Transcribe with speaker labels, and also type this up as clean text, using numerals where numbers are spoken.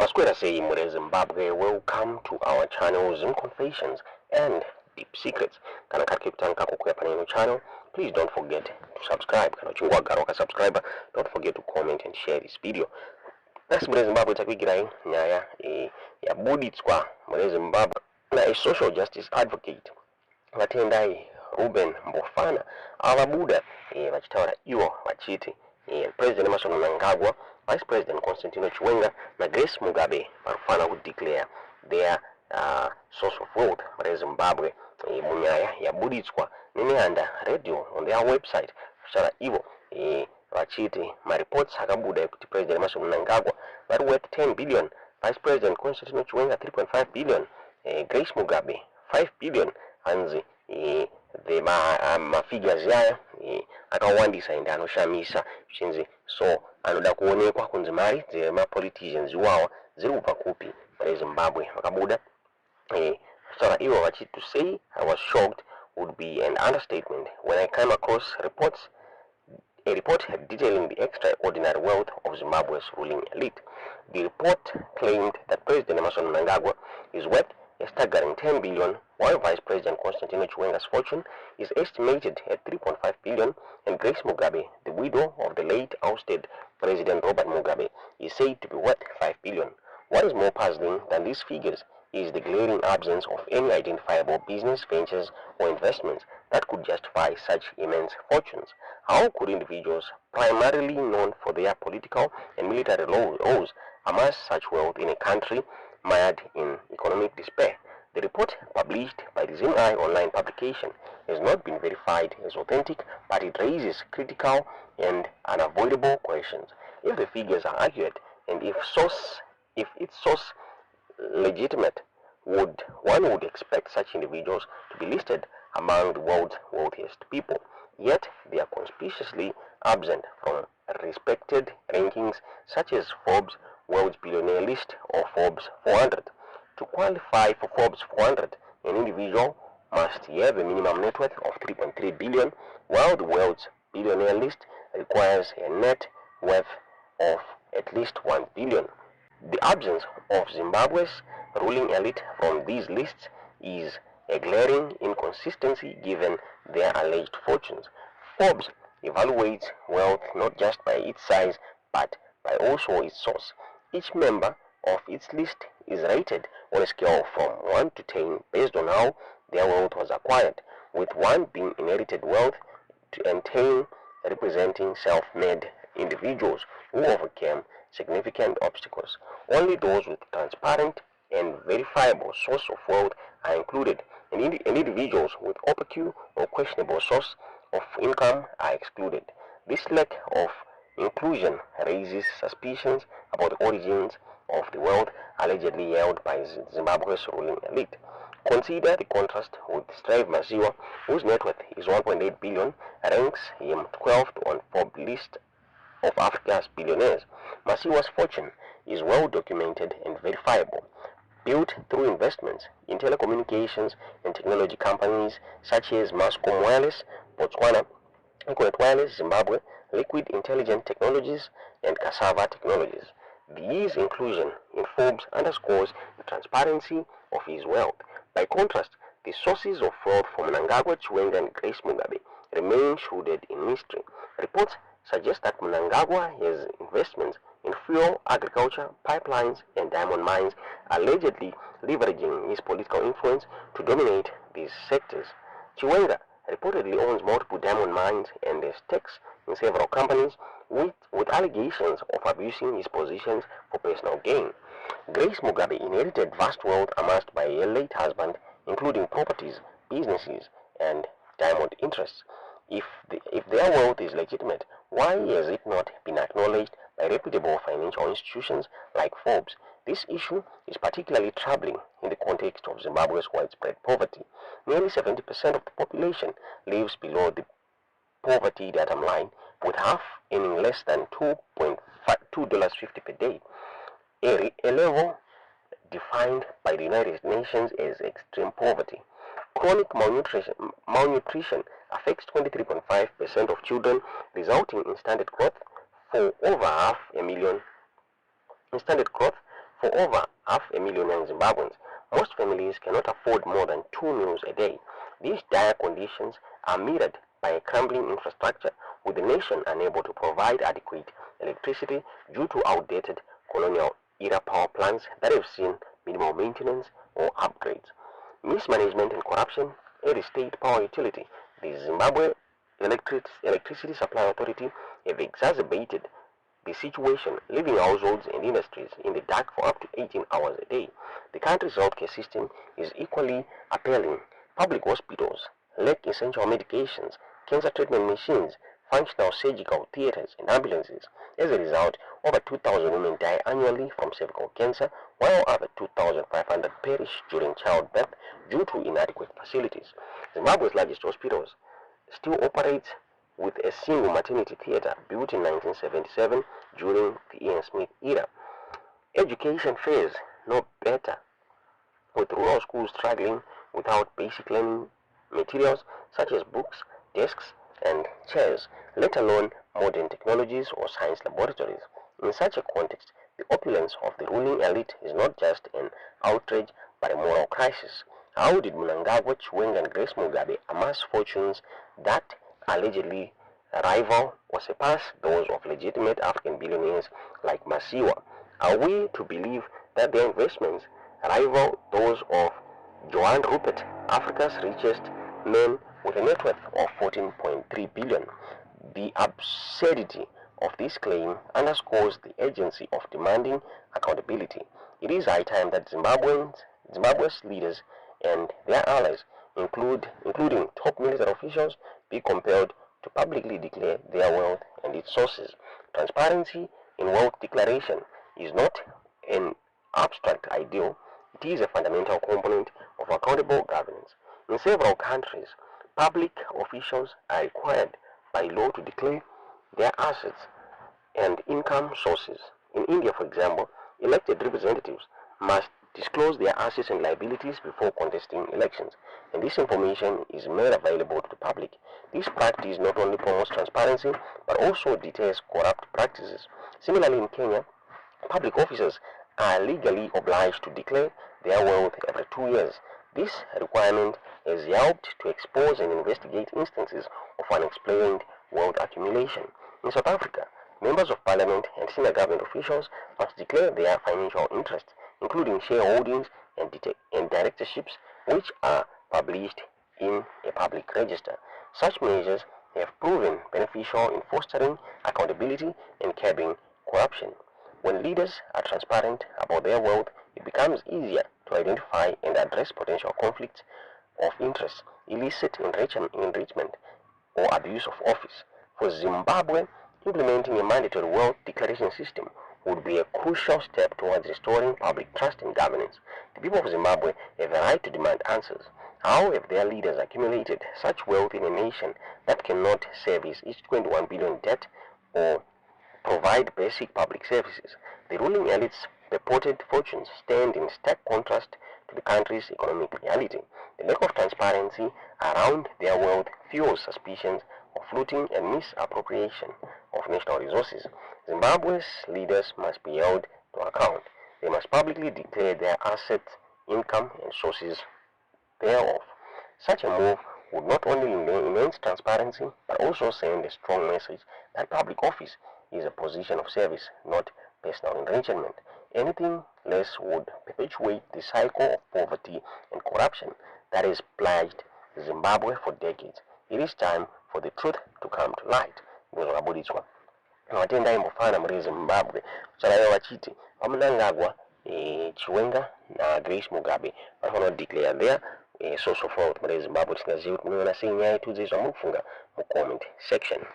Speaker 1: Masquera say Mure Zimbabwe, welcome to our channel Zim Confessions and Deep Secrets. Kana kakiptanka kukuepa nino channel, please don't forget to subscribe. Kana chungwa garoka subscriber, don't forget to comment and share this video. Nasi Mure Zimbabwe takwigirai nyaya ya buditswa Mure Zimbabwe na a social justice advocate vatendai Ruben Mbofana avabuda vachitaura iwo vachiti President Emerson Mnangagwa, Vice President Constantino Chiwenga na Grace Mugabe varufana ku declare their source of wealth muri Zimbabwe munyaya yabuditswa nenyanda radio on their website vachitaura ivo vachiti mareports akabuda ekuti President Emerson Mnangagwa vari worth 10 billion, Vice President Constantino Chiwenga 3.5 billion, Grace Mugabe 5 billion hanzi the mafigures yaya akawandisa ende anoshamisa chinzi so anoda kuonekwa kunzi mari dzemapoliticians iwawa ziri kubva kupi muri Zimbabwe vakabuda saka ivo vachiti to say I was shocked would be an understatement when I came across a report detailing the extraordinary wealth of Zimbabwe's ruling elite. The report claimed that President Emerson Mnangagwa is worth a staggering 10 billion, while Vice President Constantino Chiwenga's fortune is estimated at 3.5 billion, and Grace Mugabe, the widow of the late ousted President Robert Mugabe, is said to be worth 5 billion. What is more puzzling than these figures is the glaring absence of any identifiable business ventures or investments that could justify such immense fortunes. How could individuals, primarily known for their political and military roles, amass such wealth in a country mired in economic despair? The report, published by the ZimEye online publication, has not been verified as authentic, but it raises critical and unavoidable questions. If the figures are accurate, and if its source legitimate, one would expect such individuals to be listed among the world's wealthiest people, yet they are conspicuously absent from respected rankings such as Forbes' World's Billionaire List or Forbes 400. To qualify for Forbes 400, an individual must have a minimum net worth of 3.3 billion, while the World's Billionaire List requires a net worth of at least 1 billion. The absence of Zimbabwe's ruling elite from these lists is a glaring inconsistency given their alleged fortunes. Forbes evaluates wealth not just by its size but by also its source. Each member of its list is rated on a scale from 1 to 10 based on how their wealth was acquired, with 1 being inherited wealth and 10 representing self-made individuals who overcame significant obstacles. Only those with transparent and verifiable source of wealth are included, and individuals with opaque or questionable source of income are excluded. This lack of inclusion raises suspicions about the origins of the wealth allegedly held by Zimbabwe's ruling elite. Consider the contrast with Strive Masiwa, whose net worth is 1.8 billion, ranks him 12th on Forbes list of Africa's billionaires. Masiwa's fortune is well documented and verifiable, built through investments in telecommunications and technology companies such as Mascom Wireless, Botswana, Econet Wireless, Zimbabwe, Liquid Intelligent Technologies, and Cassava Technologies. His inclusion in Forbes underscores the transparency of his wealth. By contrast, the sources of wealth for Mnangagwa, Chiwenga, and Grace Mugabe remain shrouded in mystery. Reports suggest that Mnangagwa has investments in fuel, agriculture, pipelines, and diamond mines, allegedly leveraging his political influence to dominate these sectors. Chiwenga reportedly owns multiple diamond mines and has stakes in several companies, with allegations of abusing his positions for personal gain. Grace Mugabe inherited vast wealth amassed by her late husband, including properties, businesses, and diamond interests. If their wealth is legitimate, why has it not been acknowledged by reputable financial institutions like Forbes? This issue is particularly troubling in the context of Zimbabwe's widespread poverty. Nearly 70% of the population lives below the poverty datum line, with half earning less than $2.50 per day, a level defined by the United Nations as extreme poverty. Chronic malnutrition affects 23.5% of children, resulting in standard growth for over half a million For over 500,000 young Zimbabweans, most families cannot afford more than 2 meals a day. These dire conditions are mirrored by a crumbling infrastructure, with the nation unable to provide adequate electricity due to outdated colonial-era power plants that have seen minimal maintenance or upgrades. Mismanagement and corruption at the state power utility, the Zimbabwe Electricity Supply Authority, have exacerbated the situation, leaving households and industries in the dark for up to 18 hours a day. The country's healthcare system is equally appalling. Public hospitals lack essential medications, cancer treatment machines, functional surgical theaters, and ambulances. As a result, over 2,000 women die annually from cervical cancer, while over 2,500 perish during childbirth due to inadequate facilities. Zimbabwe's largest hospitals still operates with a single maternity theater built in 1977 during the Ian Smith era. Education fares no better, with rural schools struggling without basic learning materials such as books, desks, and chairs, let alone modern technologies or science laboratories. In such a context, the opulence of the ruling elite is not just an outrage but a moral crisis. How did Mnangagwa, Chiwenga, and Grace Mugabe amass fortunes that allegedly rival or surpass those of legitimate African billionaires like Masiwa? Are we to believe that their investments rival those of Johan Rupert, Africa's richest man with a net worth of 14.3 billion? The absurdity of this claim underscores the urgency of demanding accountability. It is high time that Zimbabwe's leaders and their allies, including top military officials, be compelled to publicly declare their wealth and its sources. Transparency in wealth declaration is not an abstract ideal, it is a fundamental component of accountable governance. In several countries, public officials are required by law to declare their assets and income sources. In India, for example, elected representatives must disclose their assets and liabilities before contesting elections, and this information is made available to the public. This practice not only promotes transparency but also deters corrupt practices. Similarly, in Kenya, public officers are legally obliged to declare their wealth every 2 years. This requirement has helped to expose and investigate instances of unexplained wealth accumulation. In South Africa, members of parliament and senior government officials must declare their financial interests, including shareholdings and directorships, which are published in a public register. Such measures have proven beneficial in fostering accountability and curbing corruption. When leaders are transparent about their wealth, it becomes easier to identify and address potential conflicts of interest, illicit enrichment, or abuse of office. For Zimbabwe, implementing a mandatory wealth declaration system would be a crucial step towards restoring public trust in governance. The people of Zimbabwe have a right to demand answers. How have their leaders accumulated such wealth in a nation that cannot service its 21 billion debt or provide basic public services? The ruling elite's purported fortunes stand in stark contrast to the country's economic reality. The lack of transparency around their wealth fuels suspicions of looting and misappropriation of national resources. Zimbabwe's leaders must be held to account. They must publicly declare their assets, income, and sources thereof. Such a move would not only enhance transparency, but also send a strong message that public office is a position of service, not personal enrichment. Anything less would perpetuate the cycle of poverty and corruption that has plagued Zimbabwe for decades. It is time for the truth to come to light. Matenda imbofana muri Zimbabwe kuchalayo vachiti Mnangagwa, Chiwenga na Grace Mugabe vanofana declare their source of wealth muri Zimbabwe. Tisingazivi kuti munoona sei nyaya idzi zvamukufunga mu comment section.